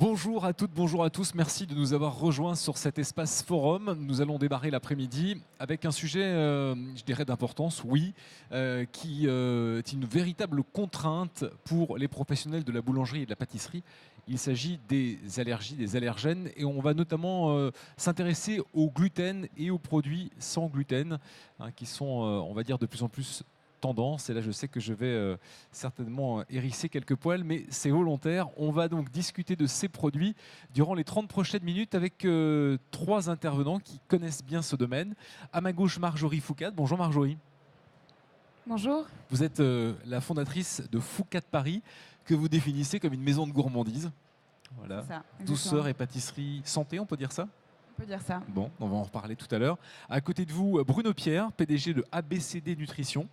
Bonjour à toutes, bonjour à tous. Merci de nous avoir rejoints sur cet espace forum. Nous allons démarrer l'après-midi avec un sujet, je dirais, d'importance, oui, qui est une véritable contrainte pour les professionnels de la boulangerie et de la pâtisserie. Il s'agit des allergies, des allergènes, et on va notamment s'intéresser au gluten et aux produits sans gluten, hein, qui sont, on va dire, de plus en plus tendance. Et là, je sais que je vais certainement hérisser quelques poils, mais c'est volontaire. On va donc discuter de ces produits durant les 30 prochaines minutes avec trois intervenants qui connaissent bien ce domaine. À ma gauche, Marjorie Foucade. Bonjour Marjorie. Bonjour. Vous êtes la fondatrice de Foucade Paris, que vous définissez comme une maison de gourmandise. Voilà. C'est ça, Douceur exactement. et pâtisserie santé, on peut dire ça? On peut dire ça. Bon, on va en reparler tout à l'heure. À côté de vous, Bruno Pierre, PDG de ABCD Nutrition,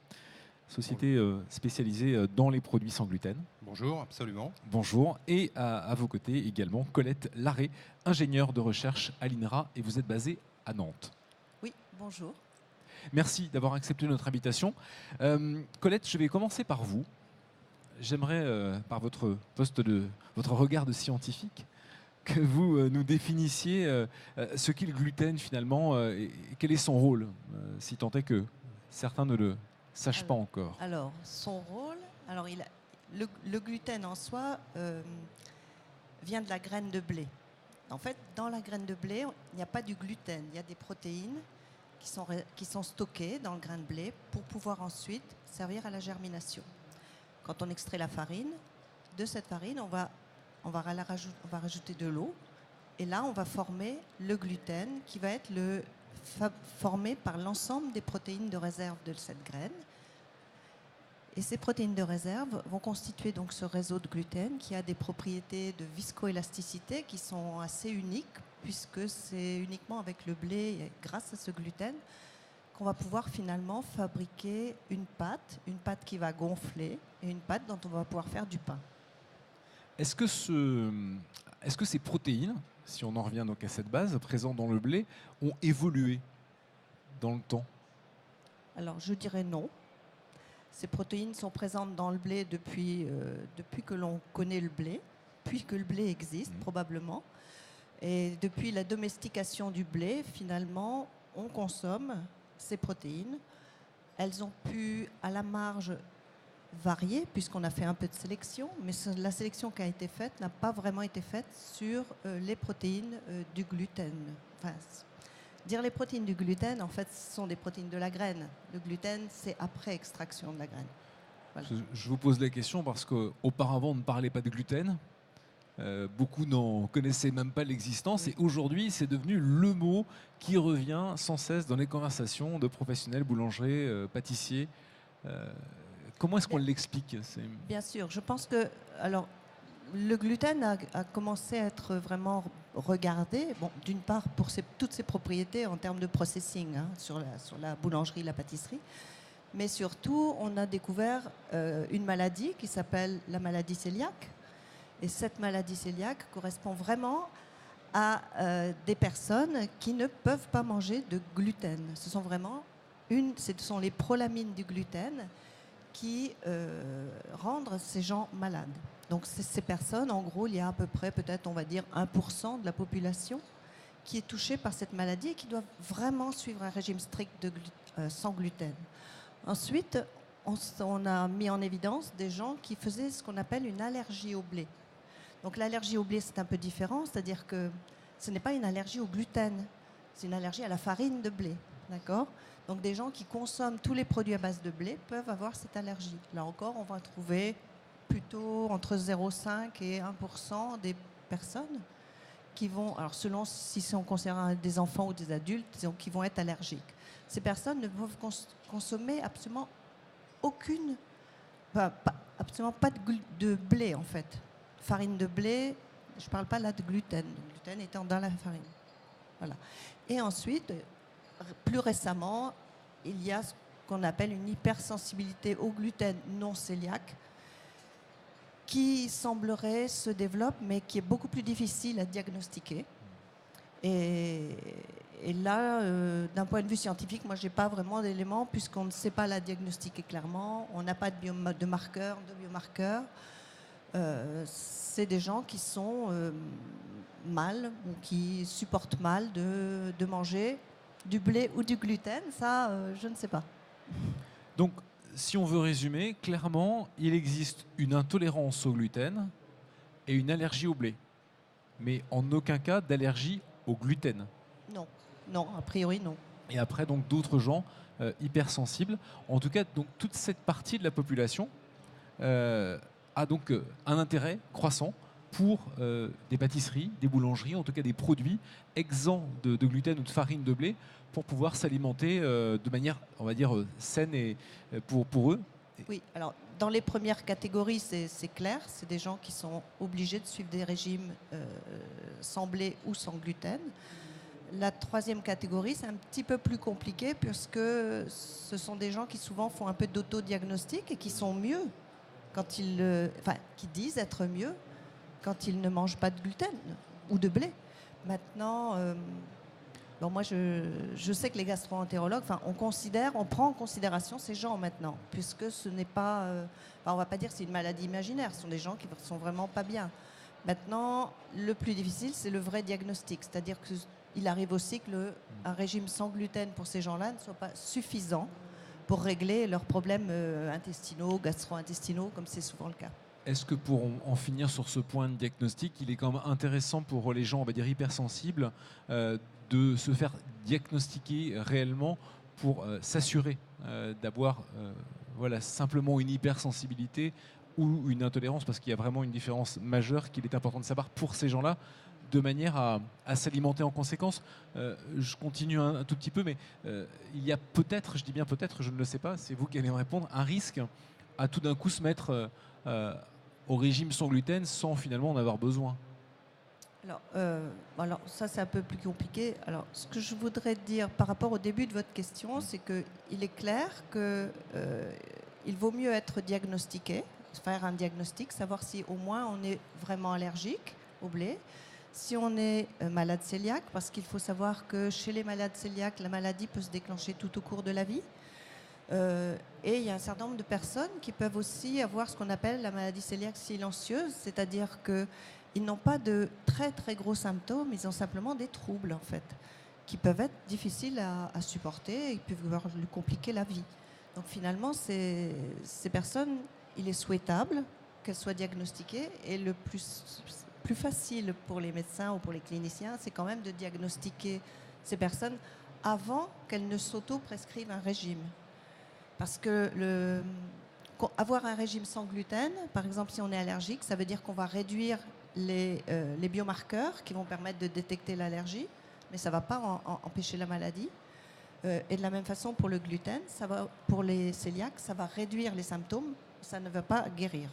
société spécialisée dans les produits sans gluten. Bonjour, absolument. Bonjour. Et à vos côtés également, Colette Larrey, ingénieure de recherche à l'INRA, et vous êtes basée à Nantes. Oui, bonjour. Merci d'avoir accepté notre invitation. Colette, je vais commencer par vous. J'aimerais, par votre regard de scientifique, que vous nous définissiez ce qu'est le gluten finalement et quel est son rôle, si tant est que certains ne le sachent pas encore. Alors, son rôle, le gluten en soi vient de la graine de blé. En fait, dans la graine de blé, il n'y a pas du gluten, il y a des protéines qui sont stockées dans le grain de blé pour pouvoir ensuite servir à la germination. Quand on extrait la farine, de cette farine, on va rajouter de l'eau et là, on va former le gluten qui va être formé par l'ensemble des protéines de réserve de cette graine. Et ces protéines de réserve vont constituer donc ce réseau de gluten qui a des propriétés de viscoélasticité qui sont assez uniques puisque c'est uniquement avec le blé et grâce à ce gluten qu'on va pouvoir finalement fabriquer une pâte qui va gonfler et une pâte dont on va pouvoir faire du pain. Est-ce que ces protéines, si on en revient donc à cette base, présentes dans le blé, ont évolué dans le temps? Alors je dirais non. Ces protéines sont présentes dans le blé depuis que l'on connaît le blé, puis que le blé existe probablement. Et depuis la domestication du blé, finalement, on consomme ces protéines. Elles ont pu, à la marge, varier, puisqu'on a fait un peu de sélection, mais la sélection qui a été faite n'a pas vraiment été faite sur les protéines du gluten. Enfin, dire les protéines du gluten, en fait, ce sont des protéines de la graine. Le gluten, c'est après extraction de la graine. Voilà. Je vous pose la question parce qu'auparavant, on ne parlait pas de gluten. Beaucoup n'en connaissaient même pas l'existence. Oui. Et aujourd'hui, c'est devenu le mot qui revient sans cesse dans les conversations de professionnels, boulangers, pâtissiers. Comment est-ce qu'on l'explique? Bien sûr, je pense que le gluten a commencé à être vraiment regardé, bon, d'une part pour toutes ses propriétés en termes de processing sur la boulangerie, la pâtisserie, mais surtout on a découvert une maladie qui s'appelle la maladie cœliaque. Et cette maladie cœliaque correspond vraiment à des personnes qui ne peuvent pas manger de gluten. Ce sont les prolamines du gluten qui rendent ces gens malades. Donc ces personnes, en gros, il y a à peu près, peut-être, on va dire, 1% de la population qui est touchée par cette maladie et qui doivent vraiment suivre un régime strict sans gluten. Ensuite, on a mis en évidence des gens qui faisaient ce qu'on appelle une allergie au blé. Donc l'allergie au blé, c'est un peu différent, c'est-à-dire que ce n'est pas une allergie au gluten, c'est une allergie à la farine de blé, d'accord ? Donc des gens qui consomment tous les produits à base de blé peuvent avoir cette allergie. Là encore, on va trouver plutôt entre 0,5 et 1% des personnes qui vont, alors selon si on considère des enfants ou des adultes, qui vont être allergiques. Ces personnes ne peuvent consommer absolument absolument pas de blé en fait. Farine de blé, je ne parle pas là de gluten, le gluten étant dans la farine. Voilà. Et ensuite, plus récemment, il y a ce qu'on appelle une hypersensibilité au gluten non cœliaque qui semblerait se développer, mais qui est beaucoup plus difficile à diagnostiquer. Et là, d'un point de vue scientifique, moi, je n'ai pas vraiment d'éléments puisqu'on ne sait pas la diagnostiquer clairement. On n'a pas de biomarqueurs. C'est des gens qui sont mal ou qui supportent mal de manger du blé ou du gluten. Ça, je ne sais pas. Donc, si on veut résumer, clairement, il existe une intolérance au gluten et une allergie au blé, mais en aucun cas d'allergie au gluten. Non, non, a priori non. Et après, donc d'autres gens hypersensibles. En tout cas, donc toute cette partie de la population a donc un intérêt croissant pour des pâtisseries, des boulangeries, en tout cas des produits exempts de gluten ou de farine de blé, pour pouvoir s'alimenter de manière, on va dire, saine et pour eux. Oui, alors dans les premières catégories, c'est clair, c'est des gens qui sont obligés de suivre des régimes sans blé ou sans gluten. La troisième catégorie, c'est un petit peu plus compliqué puisque ce sont des gens qui souvent font un peu d'autodiagnostic et qui sont mieux quand ils, qui disent être mieux quand ils ne mangent pas de gluten ou de blé. Maintenant, bon, moi je sais que les gastro-entérologues, on prend en considération ces gens maintenant, puisque ce n'est pas, on va pas dire que c'est une maladie imaginaire, ce sont des gens qui sont vraiment pas bien. Maintenant, le plus difficile, c'est le vrai diagnostic, c'est-à-dire qu'il arrive aussi que un régime sans gluten pour ces gens-là ne soit pas suffisant pour régler leurs problèmes intestinaux, gastro-intestinaux, comme c'est souvent le cas. Est-ce que pour en finir sur ce point de diagnostic, il est quand même intéressant pour les gens, on va dire, hypersensibles, de se faire diagnostiquer réellement pour s'assurer d'avoir voilà, simplement une hypersensibilité ou une intolérance, parce qu'il y a vraiment une différence majeure qu'il est important de savoir pour ces gens-là, de manière à s'alimenter en conséquence. Je continue un tout petit peu, mais il y a peut-être, je dis bien peut-être, je ne le sais pas, c'est vous qui allez me répondre, un risque à tout d'un coup se mettre au régime sans gluten sans finalement en avoir besoin. Alors ça c'est un peu plus compliqué. Alors ce que je voudrais dire par rapport au début de votre question, c'est qu'il est clair qu'il vaut mieux être diagnostiqué, faire un diagnostic, savoir si au moins on est vraiment allergique au blé, si on est malade cœliaque, parce qu'il faut savoir que chez les malades cœliaques, la maladie peut se déclencher tout au cours de la vie. Et il y a un certain nombre de personnes qui peuvent aussi avoir ce qu'on appelle la maladie cœliaque silencieuse, c'est-à-dire qu'ils n'ont pas de très très gros symptômes, ils ont simplement des troubles en fait, qui peuvent être difficiles à supporter et qui peuvent lui compliquer la vie. Donc finalement, ces personnes, il est souhaitable qu'elles soient diagnostiquées, et le plus facile pour les médecins ou pour les cliniciens, c'est quand même de diagnostiquer ces personnes avant qu'elles ne s'auto-prescrivent un régime. Parce que avoir un régime sans gluten, par exemple si on est allergique, ça veut dire qu'on va réduire les biomarqueurs qui vont permettre de détecter l'allergie, mais ça ne va pas empêcher la maladie. Et de la même façon pour le gluten, pour les cœliaques, ça va réduire les symptômes, ça ne va pas guérir.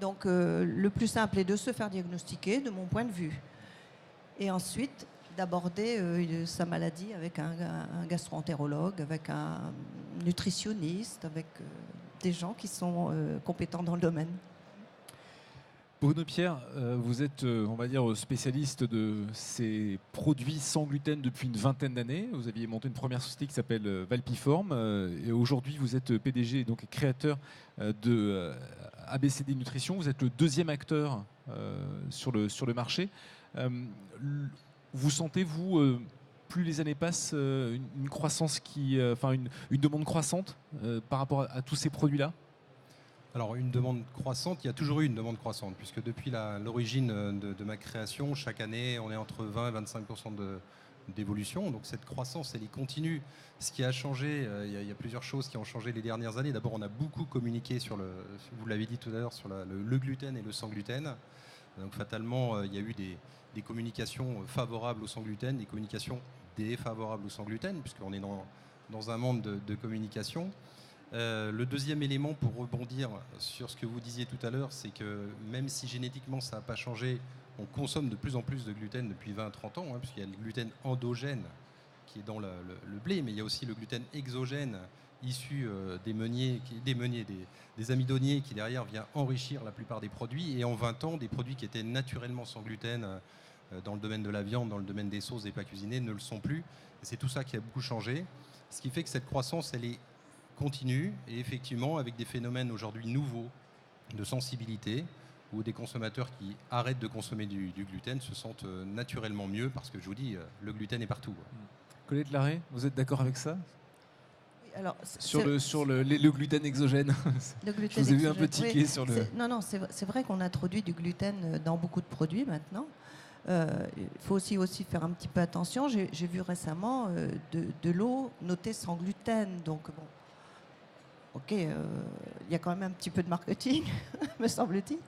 Donc le plus simple est de se faire diagnostiquer, de mon point de vue. Et ensuite d'aborder sa maladie avec un gastro-entérologue, avec un nutritionniste, avec des gens qui sont compétents dans le domaine. Bruno Pierre, vous êtes, on va dire, spécialiste de ces produits sans gluten depuis une vingtaine d'années. Vous aviez monté une première société qui s'appelle Valpiform, et aujourd'hui vous êtes PDG et donc créateur de ABCD Nutrition. Vous êtes le deuxième acteur sur le marché. Vous sentez, vous, plus les années passent, une croissance une demande croissante par rapport à tous ces produits-là? Alors une demande croissante, il y a toujours eu une demande croissante, puisque depuis l'origine de ma création, chaque année, on est entre 20 et 25% d'évolution. Donc cette croissance, elle est continue. Ce qui a changé, il y a plusieurs choses qui ont changé les dernières années. D'abord, on a beaucoup communiqué vous l'avez dit tout à l'heure, sur le gluten et le sans gluten. Donc fatalement, il y a eu des communications favorables au sans gluten, des communications défavorables au sans gluten, puisqu'on est dans un monde de communication. Le deuxième élément, pour rebondir sur ce que vous disiez tout à l'heure, c'est que même si génétiquement ça n'a pas changé, on consomme de plus en plus de gluten depuis 20-30 ans, puisqu'il y a le gluten endogène qui est dans le blé, mais il y a aussi le gluten exogène issu des amidoniers qui derrière vient enrichir la plupart des produits. Et en 20 ans, des produits qui étaient naturellement sans gluten dans le domaine de la viande, dans le domaine des sauces, des plats cuisinés, ne le sont plus. Et c'est tout ça qui a beaucoup changé. Ce qui fait que cette croissance, elle est continue, et effectivement avec des phénomènes aujourd'hui nouveaux de sensibilité, où des consommateurs qui arrêtent de consommer du gluten se sentent naturellement mieux, parce que je vous dis, le gluten est partout. Colette Larrey, vous êtes d'accord avec ça? Alors, Sur le gluten exogène. le gluten Je vous ai vu un exogène, peu tiquer oui, sur le... Non, c'est vrai qu'on introduit du gluten dans beaucoup de produits maintenant. Il faut aussi faire un petit peu attention. J'ai vu récemment de l'eau notée sans gluten. Donc, bon, ok, il y a quand même un petit peu de marketing, me semble-t-il.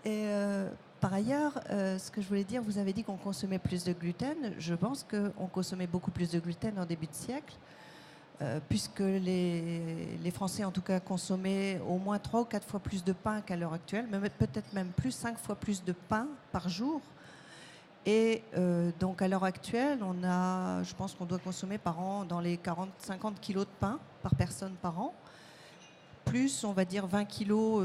Et par ailleurs, ce que je voulais dire, vous avez dit qu'on consommait plus de gluten. Je pense qu'on consommait beaucoup plus de gluten en début de siècle. Puisque les Français, en tout cas, consommaient au moins 3 ou 4 fois plus de pain qu'à l'heure actuelle, mais peut-être même 5 fois plus de pain par jour. Et donc, à l'heure actuelle, je pense qu'on doit consommer par an dans les 40-50 kilos de pain par personne par an, plus, on va dire, 20 kilos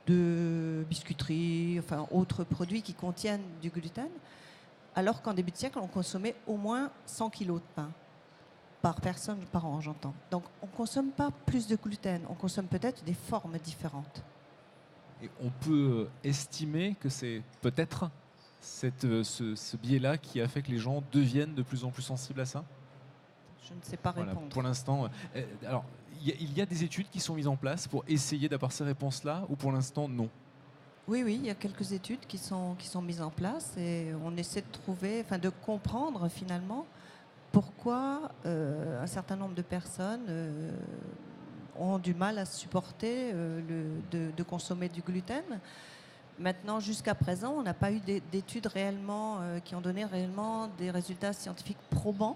de biscuiterie, enfin, autres produits qui contiennent du gluten, alors qu'en début de siècle, on consommait au moins 100 kilos de pain. Par personne par an, j'entends. Donc, on ne consomme pas plus de gluten, on consomme peut-être des formes différentes. Et on peut estimer que c'est peut-être ce biais-là qui a fait que les gens deviennent de plus en plus sensibles à ça? Je ne sais pas répondre. Pour l'instant, alors, il y a des études qui sont mises en place pour essayer d'avoir ces réponses-là, ou pour l'instant, non? Oui, il y a quelques études qui sont mises en place et on essaie de comprendre finalement pourquoi un certain nombre de personnes ont du mal à supporter de consommer du gluten. Maintenant, jusqu'à présent, on n'a pas eu d'études réellement qui ont donné réellement des résultats scientifiques probants.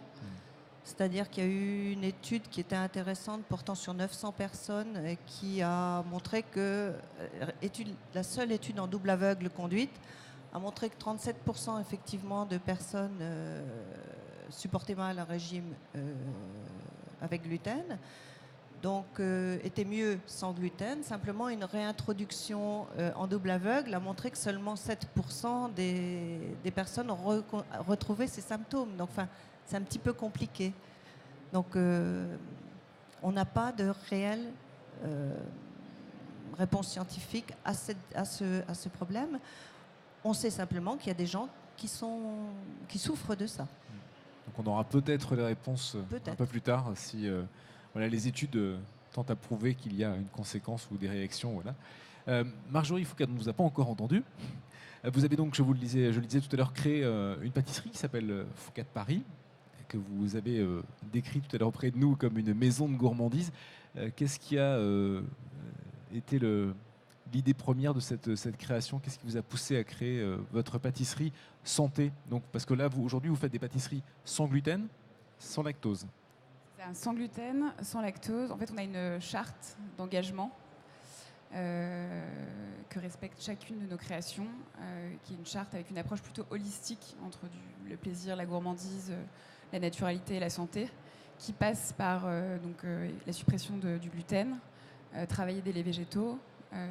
C'est-à-dire qu'il y a eu une étude qui était intéressante, portant sur 900 personnes, qui a montré que la seule étude en double aveugle conduite a montré que 37% effectivement de personnes supportaient mal un régime avec gluten, donc était mieux sans gluten. Simplement, une réintroduction en double aveugle a montré que seulement 7% des personnes ont retrouvé ces symptômes. Donc, c'est un petit peu compliqué. Donc, on n'a pas de réelle réponse scientifique à ce problème. On sait simplement qu'il y a des gens qui souffrent de ça. Donc on aura peut-être les réponses un peu plus tard si les études tentent à prouver qu'il y a une conséquence ou des réactions. Voilà. Marjorie Foucault ne vous a pas encore entendu. Vous avez donc, je le disais tout à l'heure, créé une pâtisserie qui s'appelle Foucault Paris, que vous avez décrit tout à l'heure auprès de nous comme une maison de gourmandise. Qu'est-ce qui a été l'idée première de cette création? Qu'est-ce qui vous a poussé à créer votre pâtisserie santé? Donc, parce que là, aujourd'hui, vous faites des pâtisseries sans gluten, sans lactose. Sans gluten, sans lactose. En fait, on a une charte d'engagement que respecte chacune de nos créations, qui est une charte avec une approche plutôt holistique entre le plaisir, la gourmandise, la naturalité et la santé, qui passe par la suppression du gluten, travailler des laits végétaux,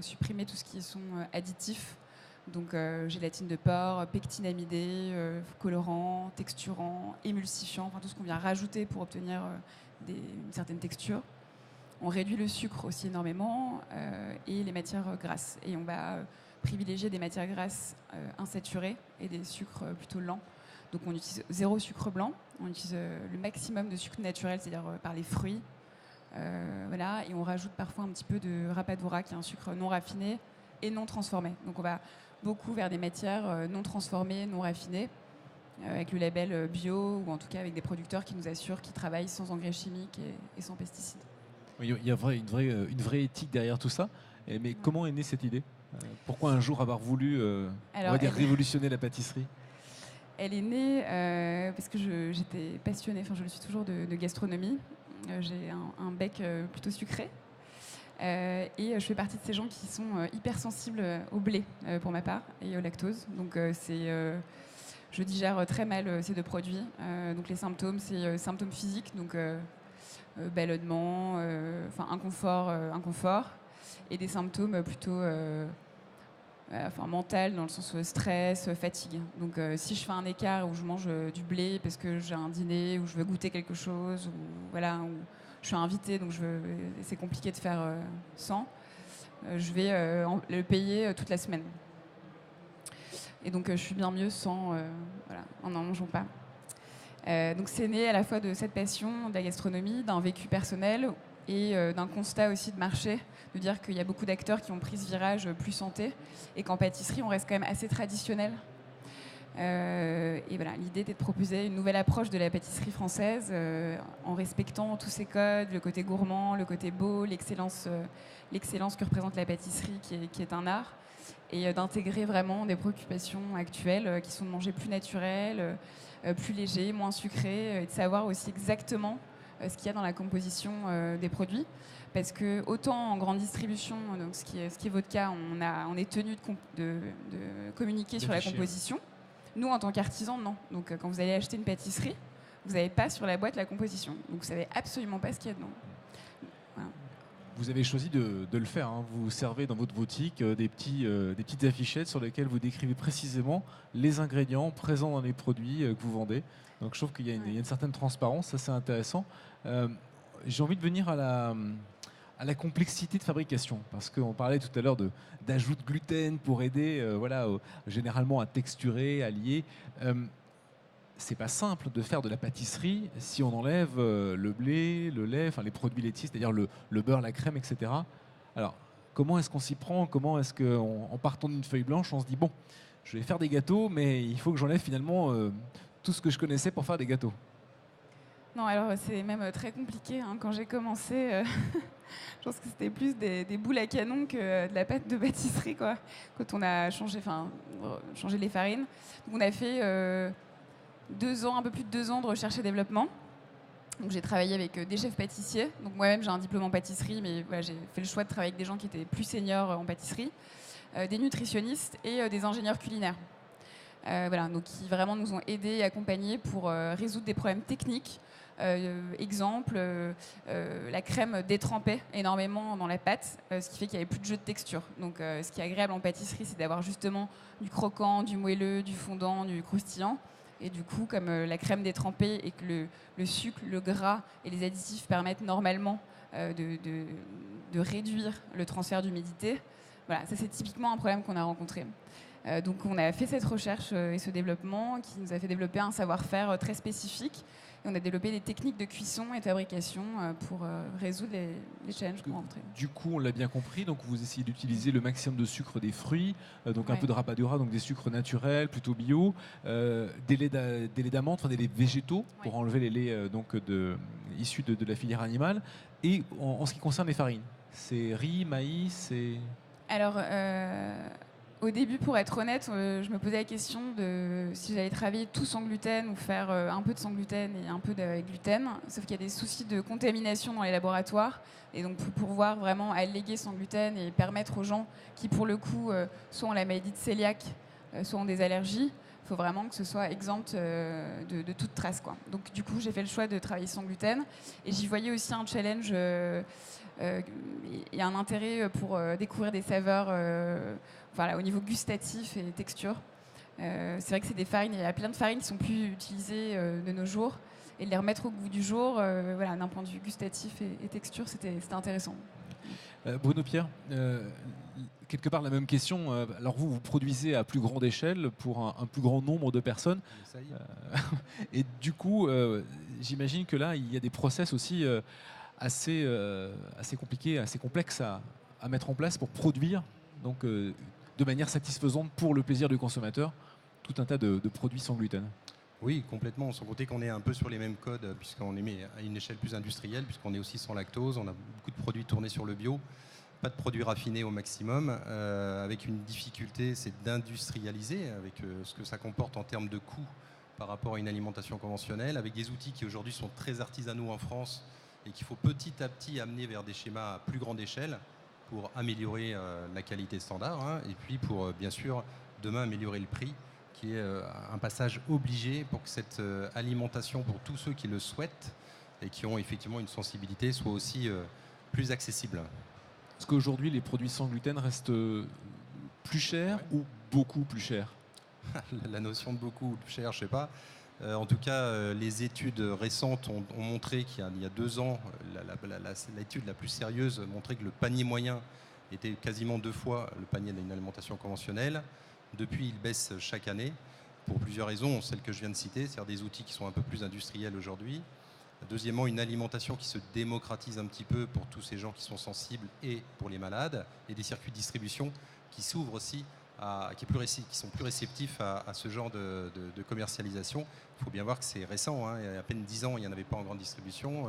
supprimer tout ce qui sont additifs, donc gélatine de porc, pectine amidée, colorant, texturant, émulsifiant, enfin tout ce qu'on vient rajouter pour obtenir une certaine texture. On réduit le sucre aussi énormément et les matières grasses. Et on va privilégier des matières grasses insaturées et des sucres plutôt lents. Donc on utilise 0 sucre blanc, on utilise le maximum de sucre naturel, c'est-à-dire par les fruits. Voilà, et on rajoute parfois un petit peu de rapadura, qui est un sucre non raffiné et non transformé. Donc on va beaucoup vers des matières non transformées, non raffinées, avec le label bio, ou en tout cas avec des producteurs qui nous assurent qu'ils travaillent sans engrais chimiques et sans pesticides. Il y a une vraie éthique derrière tout ça. Mais comment est née cette idée? Pourquoi un jour avoir voulu révolutionner la pâtisserie? Elle est née parce que j'étais passionnée, enfin je le suis toujours, de gastronomie. J'ai un bec plutôt sucré. Et je fais partie de ces gens qui sont hypersensibles au blé, pour ma part, et au lactose. Donc je digère très mal ces deux produits. Donc les symptômes, c'est symptômes physiques, donc ballonnement, inconfort, et des symptômes plutôt mental, dans le sens stress, fatigue. Donc si je fais un écart où je mange du blé parce que j'ai un dîner, où je veux goûter quelque chose, ou je suis invitée, donc c'est compliqué de faire sans. je vais le payer toute la semaine. Et donc je suis bien mieux en n'en mangeant pas. Donc c'est né à la fois de cette passion de la gastronomie, d'un vécu personnel et d'un constat aussi de marché, de dire qu'il y a beaucoup d'acteurs qui ont pris ce virage plus santé et qu'en pâtisserie on reste quand même assez traditionnel. Et voilà, l'idée était de proposer une nouvelle approche de la pâtisserie française en respectant tous ces codes, le côté gourmand, le côté beau, l'excellence que représente la pâtisserie qui est un art, et d'intégrer vraiment des préoccupations actuelles qui sont de manger plus naturel, plus léger, moins sucré, et de savoir aussi exactement ce qu'il y a dans la composition des produits. Parce que autant en grande distribution, donc ce qui est votre cas, on est tenu de communiquer sur la composition. Nous, en tant qu'artisans, non. Donc quand vous allez acheter une pâtisserie, vous n'avez pas sur la boîte la composition. Donc vous ne savez absolument pas ce qu'il y a dedans. Voilà. Vous avez choisi de le faire. Hein. Vous servez dans votre boutique des petites affichettes sur lesquelles vous décrivez précisément les ingrédients présents dans les produits que vous vendez. Donc je trouve qu'il y a une certaine transparence, ça c'est intéressant. J'ai envie de venir à la complexité de fabrication, parce qu'on parlait tout à l'heure d'ajout de gluten pour aider généralement à texturer, à lier. C'est pas simple de faire de la pâtisserie si on enlève le blé, le lait, enfin les produits laitiers, c'est-à-dire le beurre, la crème, etc. Alors, comment est-ce qu'on s'y prend? Comment est-ce qu'en partant d'une feuille blanche, on se dit, bon, je vais faire des gâteaux, mais il faut que j'enlève finalement tout ce que je connaissais pour faire des gâteaux? Non, alors c'est même très compliqué. Hein. Quand j'ai commencé, je pense que c'était plus des boules à canon que de la pâte de pâtisserie, quoi. Quand on a changé les farines. Donc on a fait un peu plus de 2 ans de recherche et développement. Donc j'ai travaillé avec des chefs pâtissiers. Donc moi-même j'ai un diplôme en pâtisserie, mais voilà, j'ai fait le choix de travailler avec des gens qui étaient plus seniors en pâtisserie, des nutritionnistes et des ingénieurs culinaires. Donc qui vraiment nous ont aidés et accompagnés pour résoudre des problèmes techniques. Exemple, la crème détrempait énormément dans la pâte, ce qui fait qu'il n'y avait plus de jeu de texture. Donc ce qui est agréable en pâtisserie, c'est d'avoir justement du croquant, du moelleux, du fondant, du croustillant. Et du coup, comme la crème détrempée et que le sucre, le gras et les additifs permettent normalement de réduire le transfert d'humidité, voilà, ça c'est typiquement un problème qu'on a rencontré. Donc on a fait cette recherche et ce développement qui nous a fait développer un savoir-faire très spécifique. Et on a développé des techniques de cuisson et de fabrication pour résoudre les challenges qu'on rencontrait. Du coup, on l'a bien compris, donc vous essayez d'utiliser le maximum de sucre des fruits, donc un peu de rapadura, donc des sucres naturels, plutôt bio, des laits d'amande, enfin des laits végétaux pour enlever les laits issus de la filière animale. Et en ce qui concerne les farines, c'est riz, maïs, c'est... Alors, au début, pour être honnête, je me posais la question de si j'allais travailler tout sans gluten ou faire un peu de sans gluten et un peu de gluten. Sauf qu'il y a des soucis de contamination dans les laboratoires. Et donc, pour pouvoir vraiment alléguer sans gluten et permettre aux gens qui, pour le coup, soit ont la maladie de cœliaque, soit ont des allergies, il faut vraiment que ce soit exempt de toute trace, quoi. Donc, du coup, j'ai fait le choix de travailler sans gluten. Et j'y voyais aussi un challenge et un intérêt pour découvrir des saveurs au niveau gustatif et texture. C'est vrai que c'est des farines, il y a plein de farines qui sont plus utilisées de nos jours. Et de les remettre au goût du jour, d'un point de vue gustatif et texture, c'était intéressant. Bruno Pierre, quelque part la même question. Alors vous produisez à plus grande échelle pour un plus grand nombre de personnes. Ça y est. Et du coup, j'imagine que là, il y a des process aussi assez compliqués, assez complexes à mettre en place pour produire donc, de manière satisfaisante pour le plaisir du consommateur tout un tas de produits sans gluten. Oui, complètement, sans compter qu'on est un peu sur les mêmes codes, puisqu'on est à une échelle plus industrielle, puisqu'on est aussi sans lactose, on a beaucoup de produits tournés sur le bio, pas de produits raffinés au maximum, avec une difficulté, c'est d'industrialiser, avec ce que ça comporte en termes de coûts par rapport à une alimentation conventionnelle, avec des outils qui aujourd'hui sont très artisanaux en France et qu'il faut petit à petit amener vers des schémas à plus grande échelle pour améliorer la qualité standard, hein, et puis pour, bien sûr, demain améliorer le prix, qui est un passage obligé pour que cette alimentation, pour tous ceux qui le souhaitent et qui ont effectivement une sensibilité, soit aussi plus accessible. Est-ce qu'aujourd'hui, les produits sans gluten restent plus chers ou beaucoup plus chers? La notion de beaucoup plus cher, je ne sais pas. En tout cas, les études récentes ont montré qu'il y a 2 ans, l'étude la plus sérieuse montrait que le panier moyen était quasiment 2 fois le panier d'une alimentation conventionnelle. Depuis, il baisse chaque année pour plusieurs raisons, celles que je viens de citer, c'est-à-dire des outils qui sont un peu plus industriels aujourd'hui. Deuxièmement, une alimentation qui se démocratise un petit peu pour tous ces gens qui sont sensibles et pour les malades, et des circuits de distribution qui s'ouvrent aussi, qui sont plus réceptifs à ce genre de commercialisation. Il faut bien voir que c'est récent, hein. Il y a à peine 10 ans, il n'y en avait pas en grande distribution.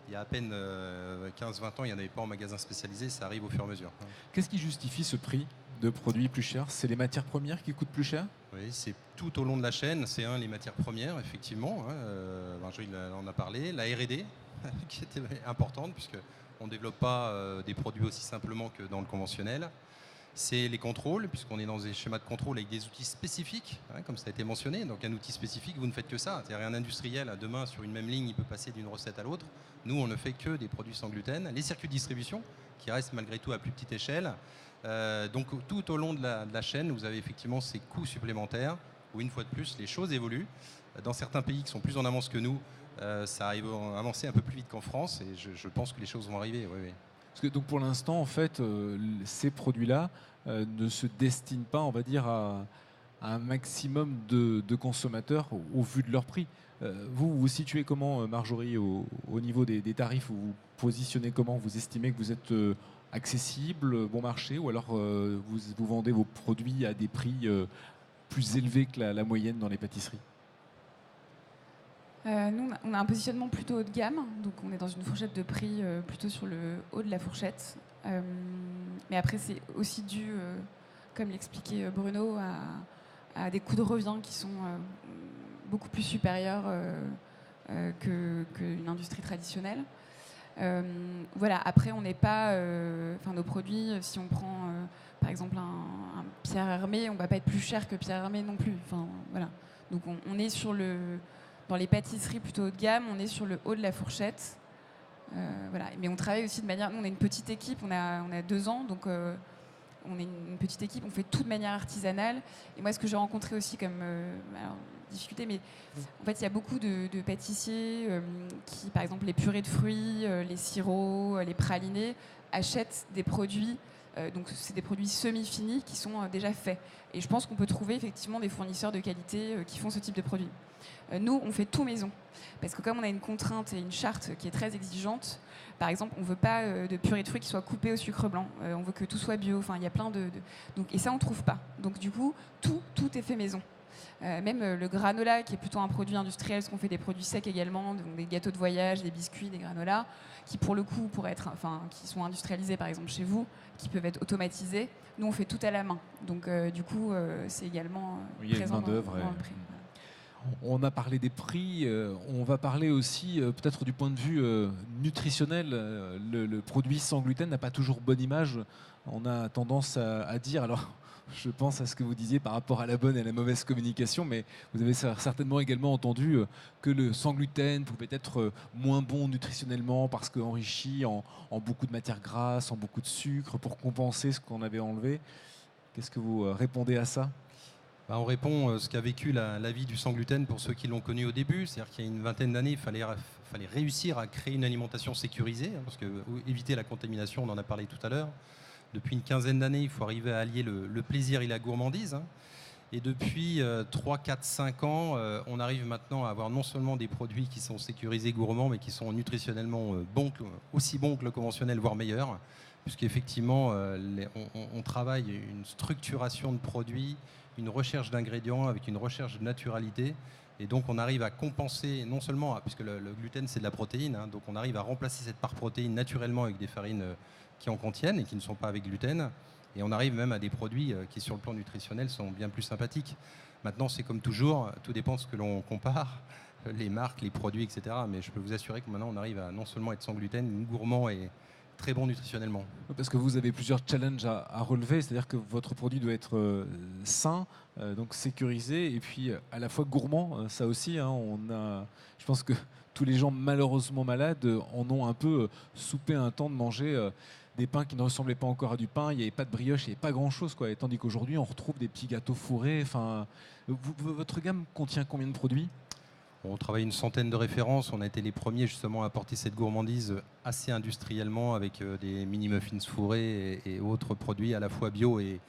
Il y a à peine 15-20 ans, il n'y en avait pas en magasin spécialisé, ça arrive au fur et à mesure. Qu'est-ce qui justifie ce prix de produits plus chers? C'est les matières premières qui coûtent plus cher? Oui, c'est tout au long de la chaîne. C'est les matières premières, effectivement. Marjorie en a parlé. La R&D, qui était importante, puisqu'on ne développe pas des produits aussi simplement que dans le conventionnel. C'est les contrôles, puisqu'on est dans des schémas de contrôle avec des outils spécifiques, comme ça a été mentionné. Donc un outil spécifique, vous ne faites que ça. C'est-à-dire un industriel, demain, sur une même ligne, il peut passer d'une recette à l'autre. Nous, on ne fait que des produits sans gluten. Les circuits de distribution, qui restent malgré tout à plus petite échelle. Donc tout au long de la chaîne, vous avez effectivement ces coûts supplémentaires, où une fois de plus, les choses évoluent. Dans certains pays qui sont plus en avance que nous, ça arrive à avancer un peu plus vite qu'en France, et je pense que les choses vont arriver. Oui, oui. Parce que donc pour l'instant, en fait, ces produits-là ne se destinent pas, on va dire, à un maximum de consommateurs au vu de leur prix. Vous vous situez comment, Marjorie, au niveau des tarifs? Vous vous positionnez comment? Vous estimez que vous êtes accessible, bon marché, ou alors vous vendez vos produits à des prix plus élevés que la moyenne dans les pâtisseries? Nous, on a un positionnement plutôt haut de gamme, donc on est dans une fourchette de prix plutôt sur le haut de la fourchette. Mais après, c'est aussi dû, comme l'expliquait Bruno, à des coûts de revient qui sont beaucoup plus supérieurs qu'une industrie traditionnelle. Voilà. Après, on n'est pas, nos produits, si on prend par exemple un Pierre Hermé, on ne va pas être plus cher que Pierre Hermé non plus. Voilà. Donc on est dans les pâtisseries plutôt haut de gamme, on est sur le haut de la fourchette. Voilà. Mais on travaille aussi de manière... Nous, on est une petite équipe, on a 2 ans, donc on est une petite équipe, on fait tout de manière artisanale. Et moi, ce que j'ai rencontré aussi comme difficulté, mais en fait, il y a beaucoup de pâtissiers qui, par exemple, les purées de fruits, les sirops, les pralinés, achètent des produits. Donc, c'est des produits semi-finis qui sont déjà faits. Et je pense qu'on peut trouver effectivement des fournisseurs de qualité qui font ce type de produits. Nous, on fait tout maison. Parce que comme on a une contrainte et une charte qui est très exigeante, par exemple, on ne veut pas de purée de fruits qui soit coupée au sucre blanc. On veut que tout soit bio. Enfin, il y a plein Donc, et ça, on ne trouve pas. Donc, du coup, tout est fait maison. Même le granola, qui est plutôt un produit industriel, parce qu'on fait des produits secs également, donc des gâteaux de voyage, des biscuits, des granolas, qui pour le coup pourraient être, qui sont industrialisés par exemple chez vous, qui peuvent être automatisés. Nous, on fait tout à la main. Donc, du coup, c'est également présent dans le prix. On a parlé des prix, on va parler aussi peut-être du point de vue nutritionnel. Le produit sans gluten n'a pas toujours bonne image. On a tendance à dire, alors je pense à ce que vous disiez par rapport à la bonne et à la mauvaise communication, mais vous avez certainement également entendu que le sans gluten pouvait être moins bon nutritionnellement parce qu'enrichi en beaucoup de matières grasses, en beaucoup de sucre pour compenser ce qu'on avait enlevé. Qu'est-ce que vous répondez à ça ? On répond ce qu'a vécu la vie du sans gluten pour ceux qui l'ont connu au début. C'est-à-dire qu'il y a une vingtaine d'années, il fallait réussir à créer une alimentation sécurisée, parce que éviter la contamination, on en a parlé tout à l'heure. Depuis une quinzaine d'années, il faut arriver à allier le plaisir et la gourmandise. Et depuis 3, 4, 5 ans, on arrive maintenant à avoir non seulement des produits qui sont sécurisés, gourmands, mais qui sont nutritionnellement aussi bons que le conventionnel, voire meilleurs. Puisqu'effectivement, on travaille une structuration de produits, une recherche d'ingrédients avec une recherche de naturalité. Et donc, on arrive à compenser, non seulement, puisque le gluten, c'est de la protéine, donc on arrive à remplacer cette part protéine naturellement avec des farines qui en contiennent et qui ne sont pas avec gluten. Et on arrive même à des produits qui, sur le plan nutritionnel, sont bien plus sympathiques. Maintenant, c'est comme toujours, tout dépend de ce que l'on compare, les marques, les produits, etc. Mais je peux vous assurer que maintenant, on arrive à non seulement être sans gluten, gourmand et très bon nutritionnellement. Parce que vous avez plusieurs challenges à relever, c'est-à-dire que votre produit doit être sain, donc sécurisé, et puis à la fois gourmand, ça aussi. Je pense que tous les gens malheureusement malades en ont un peu soupé un temps de manger des pains qui ne ressemblaient pas encore à du pain, il n'y avait pas de brioche, il n'y avait pas grand-chose, quoi. Et tandis qu'aujourd'hui, on retrouve des petits gâteaux fourrés. Votre gamme contient combien de produits ? On travaille une centaine de références. On a été les premiers justement à apporter cette gourmandise assez industriellement avec des mini muffins fourrés et autres produits à la fois bio et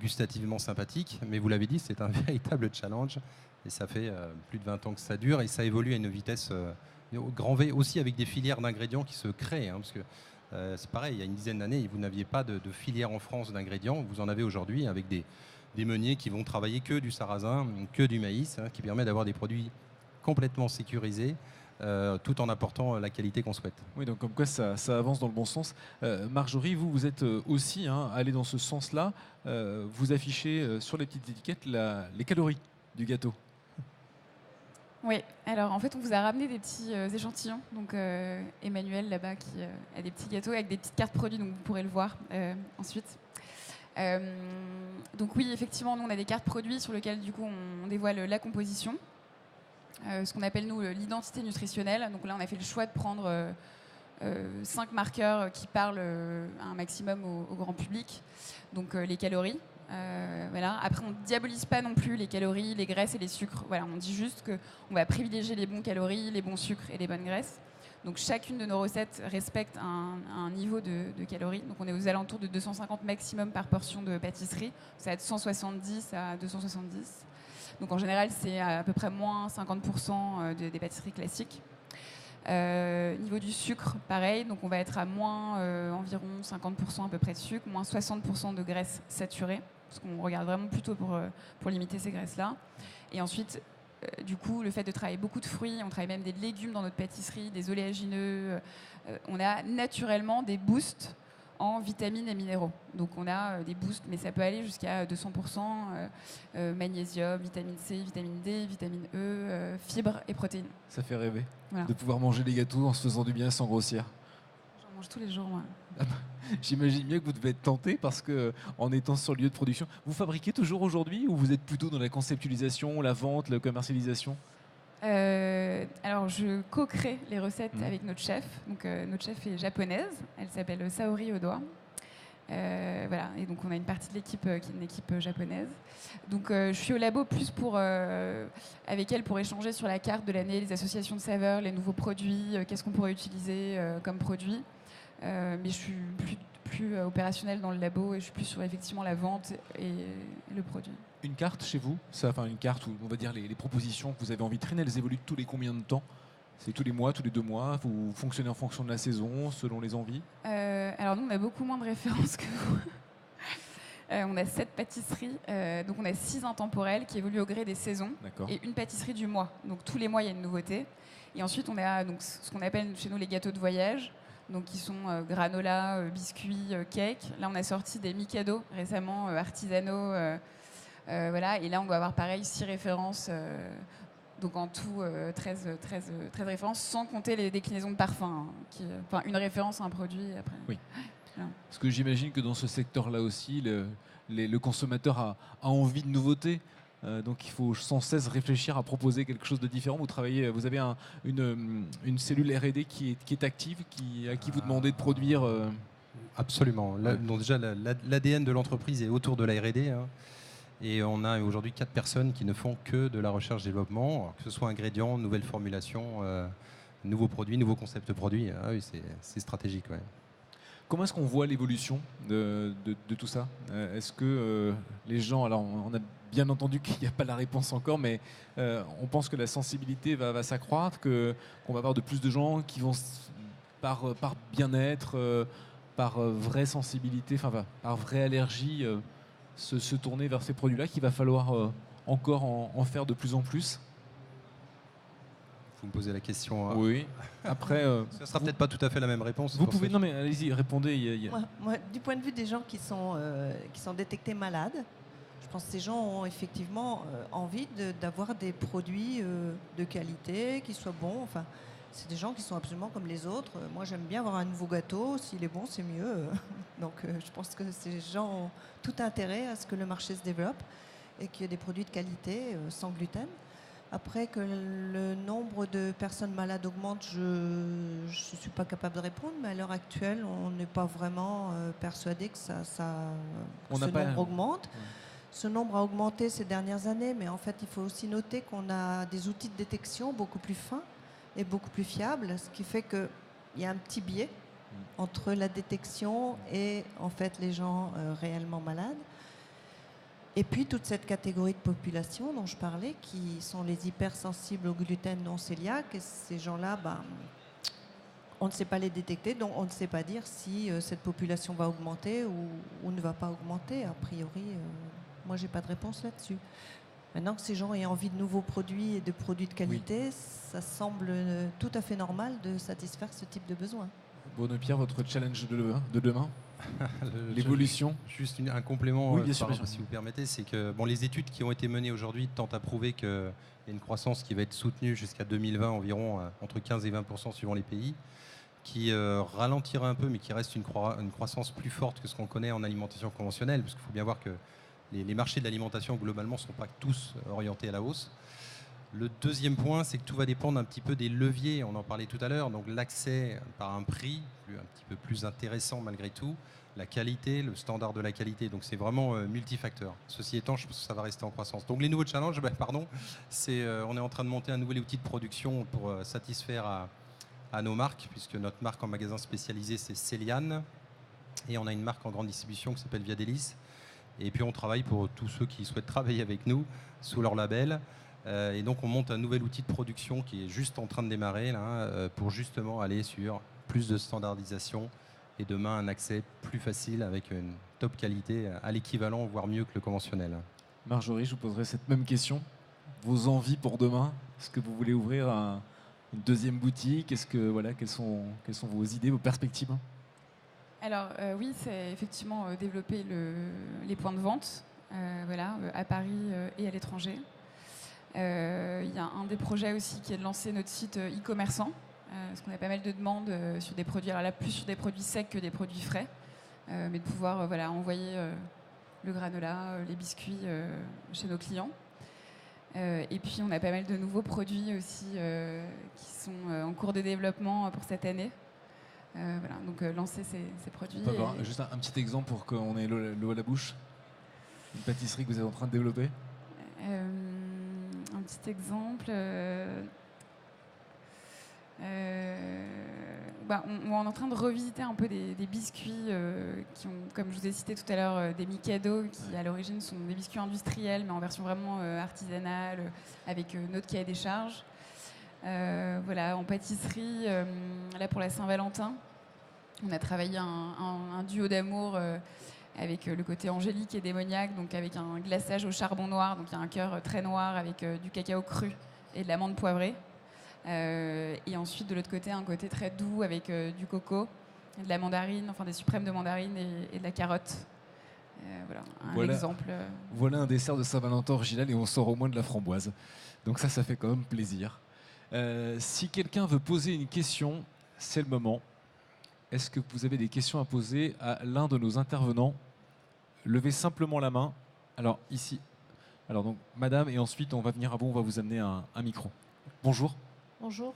gustativement sympathiques. Mais vous l'avez dit, c'est un véritable challenge. Et ça fait plus de 20 ans que ça dure et ça évolue à une vitesse au grand V, aussi avec des filières d'ingrédients qui se créent. Parce que c'est pareil, il y a une dizaine d'années, vous n'aviez pas de filière en France d'ingrédients. Vous en avez aujourd'hui avec des meuniers qui vont travailler que du sarrasin, que du maïs, qui permet d'avoir des produits complètement sécurisés, tout en apportant la qualité qu'on souhaite. Oui, donc comme quoi ça avance dans le bon sens. Marjorie, vous êtes aussi allée dans ce sens-là. Vous affichez sur les petites étiquettes les calories du gâteau. Oui, alors en fait, on vous a ramené des petits échantillons. Donc Emmanuel, là-bas, qui a des petits gâteaux avec des petites cartes produits, donc vous pourrez le voir ensuite. Donc oui, effectivement, nous, on a des cartes produits sur lesquelles, du coup, on dévoile la composition. Ce qu'on appelle, nous, l'identité nutritionnelle. Donc là, on a fait le choix de prendre 5 marqueurs qui parlent un maximum au grand public. Donc les calories. Voilà. Après, on ne diabolise pas non plus les calories, les graisses et les sucres. Voilà, on dit juste qu'on va privilégier les bons calories, les bons sucres et les bonnes graisses. Donc chacune de nos recettes respecte un niveau de calories. Donc on est aux alentours de 250 maximum par portion de pâtisserie. Ça va être 170 à 270. Donc en général, c'est à peu près moins 50% des pâtisseries classiques. Niveau du sucre, pareil. Donc on va être à moins environ 50% à peu près de sucre, moins 60% de graisses saturées, parce qu'on regarde vraiment plutôt pour limiter ces graisses-là. Et ensuite, du coup, le fait de travailler beaucoup de fruits, on travaille même des légumes dans notre pâtisserie, des oléagineux. On a naturellement des boosts en vitamines et minéraux. Donc on a des boosts, mais ça peut aller jusqu'à 200%, magnésium, vitamine C, vitamine D, vitamine E, fibres et protéines. Ça fait rêver Voilà. de pouvoir manger les gâteaux en se faisant du bien sans grossir. J'en mange tous les jours, moi. J'imagine bien que vous devez être tenté parce que en étant sur le lieu de production, vous fabriquez toujours aujourd'hui ou vous êtes plutôt dans la conceptualisation, la vente, la commercialisation ? Alors, je co-crée les recettes avec notre chef. Donc, notre chef est japonaise. Elle s'appelle Saori Odoa. Voilà. Et donc, on a une partie de l'équipe qui est une équipe japonaise. Donc, je suis au labo plus avec elle pour échanger sur la carte de l'année, les associations de saveurs, les nouveaux produits, qu'est-ce qu'on pourrait utiliser comme produit. Mais je suis plus opérationnelle dans le labo et je suis plus sur effectivement la vente et le produit. Une carte chez vous, une carte où on va dire les propositions que vous avez envie de traîner, elles évoluent tous les combien de temps ? C'est tous les mois, tous les 2 mois ? Vous fonctionnez en fonction de la saison, selon les envies ? Alors nous, on a beaucoup moins de références que vous. On a 7 pâtisseries, donc on a 6 intemporelles qui évoluent au gré des saisons. D'accord. Et une pâtisserie du mois. Donc tous les mois, il y a une nouveauté. Et ensuite, on a donc, ce qu'on appelle chez nous les gâteaux de voyage. Donc, qui sont granola, biscuits, cake. Là, on a sorti des Mikado récemment, artisanaux. Voilà. Et là, on doit avoir pareil 6 références. Donc, en tout, 13 références, sans compter les déclinaisons de parfums. Enfin, une référence à un produit. Après. Oui. Voilà. Parce que j'imagine que dans ce secteur-là aussi, le consommateur a envie de nouveautés. Donc il faut sans cesse réfléchir à proposer quelque chose de différent. Vous avez une cellule R&D qui est active, à qui vous demandez de produire. Absolument. Donc déjà, l'ADN de l'entreprise est autour de la R&D. Et on a aujourd'hui 4 personnes qui ne font que de la recherche-développement, que ce soit ingrédients, nouvelles formulations, nouveaux produits, nouveaux concepts produits. Ah oui, c'est stratégique. Ouais. Comment est-ce qu'on voit l'évolution de tout ça ? Est-ce que les gens... Alors, on a bien entendu qu'il n'y a pas la réponse encore, mais on pense que la sensibilité va s'accroître, qu'on va avoir de plus de gens qui vont, par bien-être, par vraie sensibilité, par vraie allergie, se tourner vers ces produits-là, qu'il va falloir encore en faire de plus en plus. Vous me posez la question. Oui. Après, ça sera peut-être pas tout à fait la même réponse. Vous pouvez. Non, mais allez-y, répondez. Moi, du point de vue des gens qui sont détectés malades, je pense que ces gens ont effectivement envie d'avoir des produits de qualité, qui soient bons. Enfin, c'est des gens qui sont absolument comme les autres. Moi, j'aime bien avoir un nouveau gâteau. S'il est bon, c'est mieux. Donc, je pense que ces gens ont tout intérêt à ce que le marché se développe et qu'il y ait des produits de qualité sans gluten. Après, que le nombre de personnes malades augmente, je ne suis pas capable de répondre, mais à l'heure actuelle, on n'est pas vraiment persuadé que ce nombre augmente. Ouais. ce nombre a augmenté ces dernières années, mais en fait, il faut aussi noter qu'on a des outils de détection beaucoup plus fins et beaucoup plus fiables, ce qui fait qu'il y a un petit biais entre la détection et en fait les gens réellement malades. Et puis toute cette catégorie de population dont je parlais, qui sont les hypersensibles au gluten non cœliaque, et ces gens-là, on ne sait pas les détecter, donc on ne sait pas dire si cette population va augmenter ou ne va pas augmenter. A priori, moi, j'ai pas de réponse là-dessus. Maintenant que ces gens aient envie de nouveaux produits et de produits de qualité, ça semble tout à fait normal de satisfaire ce type de besoin. Bruno Pierre, votre challenge de demain, l'évolution. Juste un complément, oui, bien sûr, si vous permettez, c'est que les études qui ont été menées aujourd'hui tentent à prouver qu'il y a une croissance qui va être soutenue jusqu'à 2020 environ, entre 15 et 20% suivant les pays, qui ralentira un peu, mais qui reste une croissance plus forte que ce qu'on connaît en alimentation conventionnelle, parce qu'il faut bien voir que les marchés de l'alimentation, globalement, ne sont pas tous orientés à la hausse. Le deuxième point, c'est que tout va dépendre un petit peu des leviers, on en parlait tout à l'heure, donc l'accès par un prix un petit peu plus intéressant malgré tout, la qualité, le standard de la qualité, donc c'est vraiment multifacteur. Ceci étant, je pense que ça va rester en croissance. Donc les nouveaux challenges, c'est on est en train de monter un nouvel outil de production pour satisfaire à nos marques, puisque notre marque en magasin spécialisé, c'est Céliane, et on a une marque en grande distribution qui s'appelle Via Délice. Et puis on travaille pour tous ceux qui souhaitent travailler avec nous sous leur label. Et donc on monte un nouvel outil de production qui est juste en train de démarrer là, pour justement aller sur plus de standardisation et demain un accès plus facile avec une top qualité à l'équivalent, voire mieux que le conventionnel. Marjorie, je vous poserai cette même question. Vos envies pour demain, est-ce que vous voulez ouvrir une deuxième boutique? Quelles sont vos idées, vos perspectives? Alors oui, c'est effectivement développer les points de vente à Paris et à l'étranger. Il y a un des projets aussi qui est de lancer notre site e-commerçant, parce qu'on a pas mal de demandes sur des produits, alors là plus sur des produits secs que des produits frais, mais de pouvoir envoyer le granola, les biscuits chez nos clients. Et puis on a pas mal de nouveaux produits aussi qui sont en cours de développement pour cette année. Donc lancer ces produits. On peut avoir juste un petit exemple pour qu'on ait l'eau à la bouche? Une pâtisserie que vous êtes en train de développer? Un petit exemple. On est en train de revisiter un peu des biscuits qui ont, comme je vous ai cité tout à l'heure, des Mikado, qui à l'origine sont des biscuits industriels, mais en version vraiment artisanale, avec notre cahier des charges. En pâtisserie, là pour la Saint-Valentin, on a travaillé un duo d'amour avec le côté angélique et démoniaque, donc avec un glaçage au charbon noir, donc il y a un cœur très noir avec du cacao cru et de l'amande poivrée. Et ensuite de l'autre côté, un côté très doux avec du coco, et de la mandarine, enfin des suprêmes de mandarine et de la carotte. Voilà, exemple. Voilà un dessert de Saint-Valentin original et on sort au moins de la framboise. Donc ça fait quand même plaisir. Si quelqu'un veut poser une question, c'est le moment. Est-ce que vous avez des questions à poser à l'un de nos intervenants? Levez simplement la main. Alors ici. Alors donc madame, et ensuite on va venir à vous, on va vous amener un micro. Bonjour. Bonjour.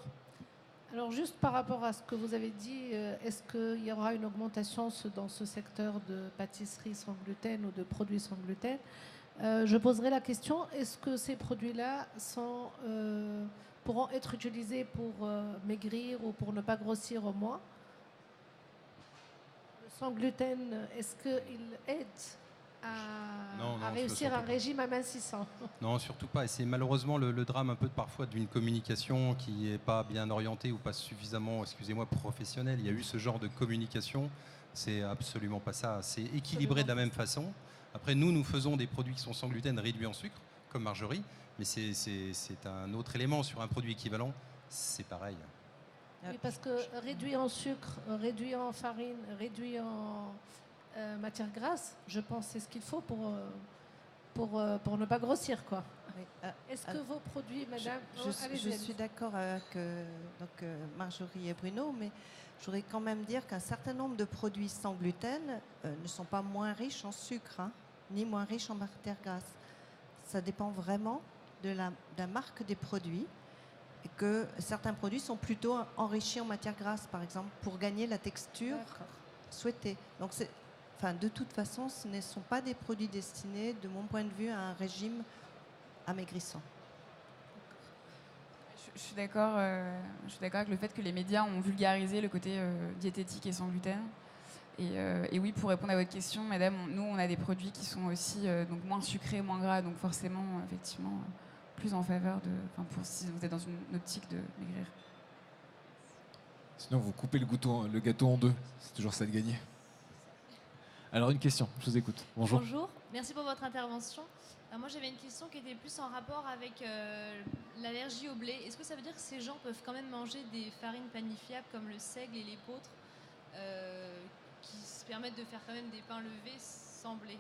Alors juste par rapport à ce que vous avez dit, est-ce qu'il y aura une augmentation dans ce secteur de pâtisserie sans gluten ou de produits sans gluten? Je poserai la question, est-ce que ces produits-là pourront être utilisés pour maigrir ou pour ne pas grossir au moins? Le sans gluten, est-ce qu'il aide à réussir un régime amincissant? Non, surtout pas. Et c'est malheureusement le drame un peu parfois d'une communication qui n'est pas bien orientée ou pas suffisamment, professionnelle. Il y a eu ce genre de communication. C'est absolument pas ça. C'est équilibré de la même façon. Après, nous faisons des produits qui sont sans gluten réduits en sucre, comme Marjorie. Mais c'est un autre élément. Sur un produit équivalent, c'est pareil. Oui, parce que réduit en sucre, réduit en farine, réduit en matière grasse, je pense que c'est ce qu'il faut pour ne pas grossir, quoi. Oui. Est-ce que vos produits, madame... Je suis d'accord avec Marjorie et Bruno, mais je voudrais quand même dire qu'un certain nombre de produits sans gluten ne sont pas moins riches en sucre, ni moins riches en matière grasse. Ça dépend vraiment de la marque des produits, et que certains produits sont plutôt enrichis en matière grasse, par exemple, pour gagner la texture souhaitée. Donc de toute façon, ce ne sont pas des produits destinés, de mon point de vue, à un régime amaigrissant. Je suis d'accord avec le fait que les médias ont vulgarisé le côté diététique et sans gluten. Et oui, pour répondre à votre question, madame, nous, on a des produits qui sont aussi donc moins sucrés, moins gras, donc forcément, effectivement, plus en faveur si vous êtes dans une optique de maigrir. Sinon, vous coupez le gâteau en deux. C'est toujours ça de gagner. Alors, une question, je vous écoute. Bonjour. Bonjour, merci pour votre intervention. Moi, j'avais une question qui était plus en rapport avec l'allergie au blé. Est-ce que ça veut dire que ces gens peuvent quand même manger des farines panifiables comme le seigle et l'épeautre qui se permettent de faire quand même des pains levés sans blé?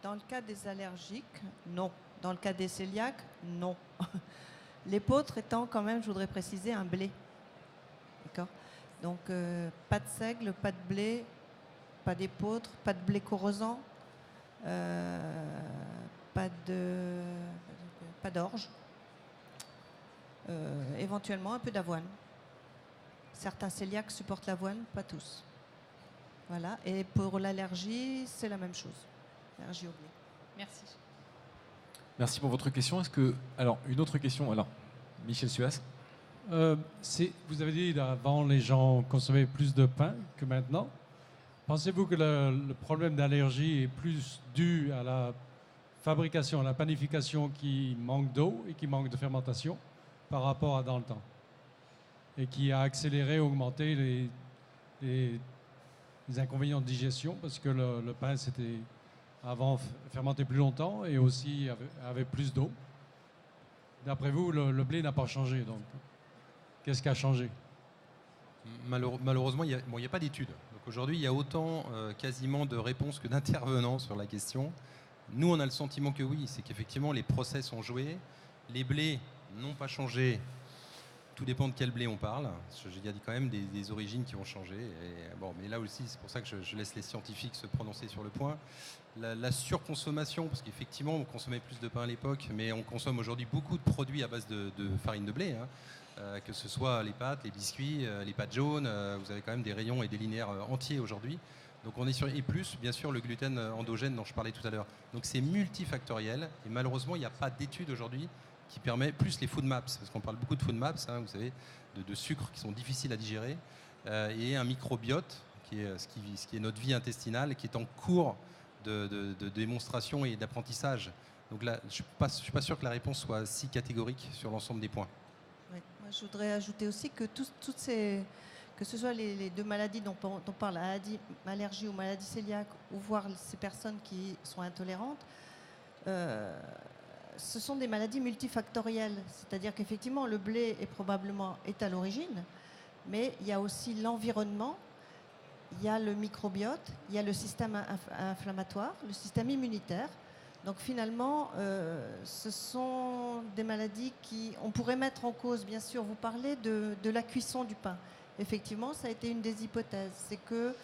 Dans le cas des allergiques, non. Dans le cas des cœliaques, non. L'épeautre étant quand même, je voudrais préciser, un blé. D'accord. Donc, pas de seigle, pas de blé, pas d'épeautre, pas de blé corrosant, pas d'orge, éventuellement un peu d'avoine. Certains cœliaques supportent l'avoine, pas tous. Voilà. Et pour l'allergie, c'est la même chose. Allergie au blé. Merci. Merci pour votre question. Alors, une autre question. Alors, Michel Suas. Vous avez dit avant les gens consommaient plus de pain que maintenant. Pensez-vous que le problème d'allergie est plus dû à la fabrication, à la panification qui manque d'eau et qui manque de fermentation par rapport à dans le temps et qui a accéléré, augmenté les inconvénients de digestion parce que le pain c'était avant fermenté plus longtemps et aussi avait plus d'eau. D'après vous, le blé n'a pas changé, donc qu'est-ce qui a changé? Malheureusement, il n'y a pas d'études. Donc aujourd'hui, il y a autant quasiment de réponses que d'intervenants sur la question. Nous, on a le sentiment que oui, c'est qu'effectivement, les process ont joué. Les blés n'ont pas changé. Tout dépend de quel blé on parle. Il y a quand même des origines qui ont changé. Et bon, mais là aussi, c'est pour ça que je laisse les scientifiques se prononcer sur le point. La surconsommation, parce qu'effectivement, on consommait plus de pain à l'époque, mais on consomme aujourd'hui beaucoup de produits à base de farine de blé. Que ce soit les pâtes, les biscuits, les pâtes jaunes, vous avez quand même des rayons et des linéaires entiers aujourd'hui. Donc on est sur, et plus bien sûr le gluten endogène dont je parlais tout à l'heure. Donc c'est multifactoriel et malheureusement il n'y a pas d'études aujourd'hui qui permet, plus les food maps, parce qu'on parle beaucoup de food maps, vous savez, de sucres qui sont difficiles à digérer, et un microbiote qui est ce qui est notre vie intestinale, qui est en cours de démonstration et d'apprentissage. Donc là, je suis pas sûr que la réponse soit si catégorique sur l'ensemble des points. Oui. Moi, je voudrais ajouter aussi que toutes ces, que ce soit les deux maladies dont on parle, allergie ou maladie cœliaque, ou voir ces personnes qui sont intolérantes, ce sont des maladies multifactorielles. C'est-à-dire qu'effectivement, le blé est à l'origine, mais il y a aussi l'environnement, il y a le microbiote, il y a le système inflammatoire, le système immunitaire. Donc finalement, ce sont des maladies on pourrait mettre en cause, bien sûr, vous parlez de la cuisson du pain. Effectivement, ça a été une des hypothèses. C'est que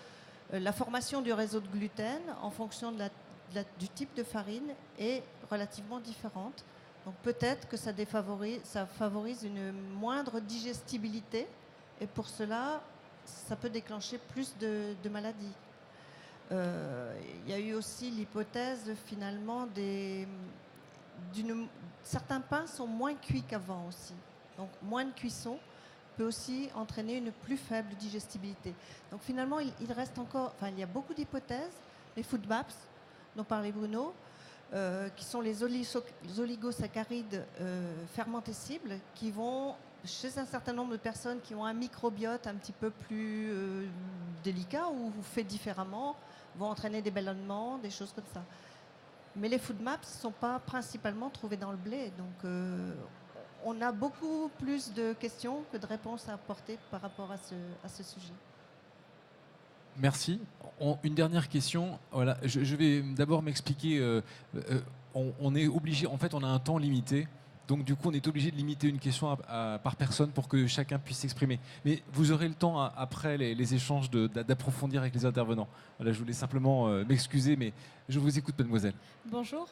la formation du réseau de gluten, en fonction du type de farine, est relativement différente. Donc peut-être que ça favorise une moindre digestibilité, et pour cela, ça peut déclencher plus de maladies. Il y a eu aussi l'hypothèse finalement certains pains sont moins cuits qu'avant aussi. Donc moins de cuisson peut aussi entraîner une plus faible digestibilité. Donc finalement, il reste encore, il y a beaucoup d'hypothèses. Les food maps dont parlait Bruno, qui sont les oligosaccharides fermentescibles, qui vont, chez un certain nombre de personnes qui ont un microbiote un petit peu plus délicat ou fait différemment, vont entraîner des ballonnements, des choses comme ça. Mais les food maps ne sont pas principalement trouvés dans le blé. Donc on a beaucoup plus de questions que de réponses à apporter par rapport à ce sujet. Merci. Une dernière question. Voilà, je vais d'abord m'expliquer. On est obligé, en fait, on a un temps limité. Donc, du coup, on est obligé de limiter une question par personne pour que chacun puisse s'exprimer. Mais vous aurez le temps, après les échanges, d'approfondir avec les intervenants. Voilà, je voulais simplement m'excuser, mais je vous écoute, mademoiselle. Bonjour.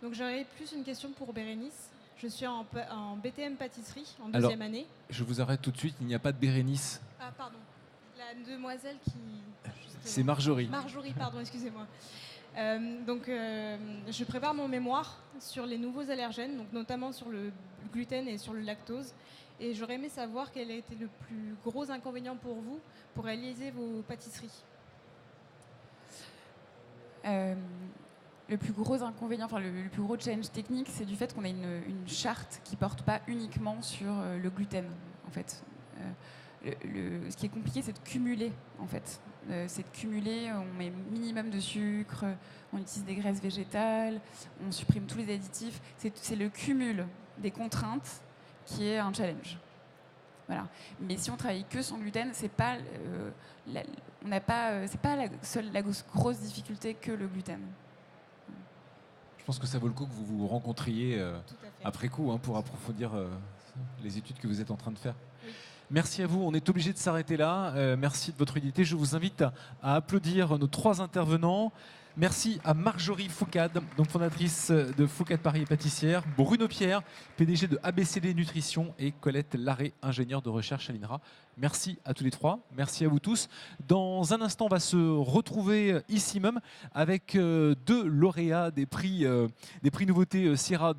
Donc, j'aurais plus une question pour Bérénice. Je suis en BTM pâtisserie, en deuxième année. Je vous arrête tout de suite. Il n'y a pas de Bérénice. Ah, pardon. La demoiselle qui... C'est Marjorie. Marjorie, pardon, excusez-moi. Je prépare mon mémoire sur les nouveaux allergènes, donc notamment sur le gluten et sur le lactose. Et j'aurais aimé savoir quel a été le plus gros inconvénient pour vous pour réaliser vos pâtisseries. Le plus gros inconvénient, enfin le plus gros challenge technique, c'est du fait qu'on a une charte qui ne porte pas uniquement sur le gluten, en fait. Ce qui est compliqué, c'est de cumuler, en fait. C'est de cumuler, on met minimum de sucre, on utilise des graisses végétales, on supprime tous les additifs. C'est le cumul des contraintes qui est un challenge. Voilà. Mais si on travaille que sans gluten, c'est pas la grosse difficulté que le gluten. Je pense que ça vaut le coup que vous vous rencontriez après coup pour approfondir les études que vous êtes en train de faire. Oui. Merci à vous. On est obligé de s'arrêter là. Merci de votre unité. Je vous invite à applaudir nos 3 intervenants. Merci à Marjorie Foucade, donc fondatrice de Foucade Paris et pâtissière, Bruno Pierre, PDG de ABCD Nutrition, et Colette Larrey, ingénieure de recherche à l'INRA. Merci à tous les 3, merci à vous tous. Dans un instant, on va se retrouver ici même avec 2 lauréats des prix nouveautés Sierra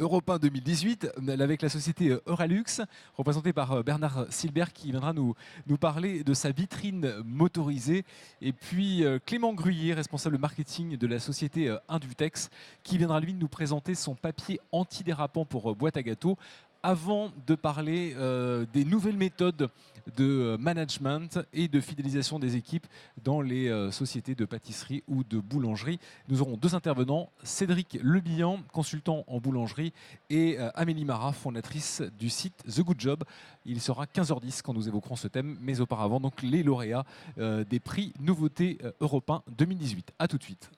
Europe 1 2018, avec la société Euralux, représentée par Bernard Silbert, qui viendra nous parler de sa vitrine motorisée. Et puis Clément Gruyère, responsable marketing de la société Indutex, qui viendra lui nous présenter son papier antidérapant pour boîte à gâteaux, avant de parler des nouvelles méthodes de management et de fidélisation des équipes dans les sociétés de pâtisserie ou de boulangerie. Nous aurons 2 intervenants, Cédric Lebihan, consultant en boulangerie, et Amélie Marat, fondatrice du site The Good Job. Il sera 15h10 quand nous évoquerons ce thème, mais auparavant, donc les lauréats des prix Nouveautés Europe 1 2018. A tout de suite.